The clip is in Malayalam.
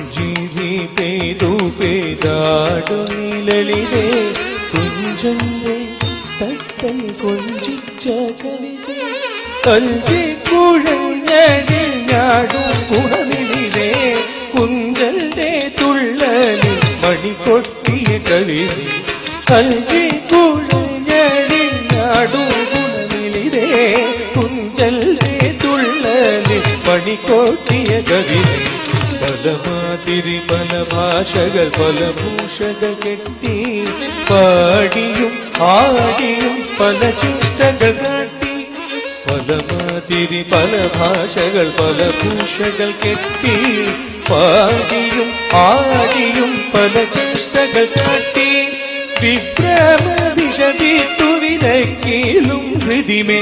പുഞ്ചിരി പെയ്തു പെയ്താടു നിഴലിതേ കുഞ്ചന്റെ തട്ടൽ കൊഞ്ചിച്ച കവിത കഞ്ചിക്കുഴഞ്ഞടിഞ്ഞാടും കുടമിഴിതേ കുഞ്ചന്റെ തുള്ളലിൽ മണികൊട്ടിയ കവിത കഞ്ചിക്കുഴഞ്ഞടിഞ്ഞാടും കുടമിഴിതേ കുഞ്ചന്റെ തുള്ളലിൽ മണികൊട്ടിയ കവിത പലമാതിരി പല ഭാഷകൾ പല ഭൂഷകൾ കെട്ടി പാടിയും ആടിയും പല ചിട്ടകൾ കാട്ടി പലമാതിരി പല ഭാഷകൾ പല ഭൂഷകൾ കെട്ടി പാടിയും ആടിയും പല ചിട്ടകൾ കാട്ടി വിഭ്രമ വിഷതിത്തു വിലക്കിലും ഹൃദിമേ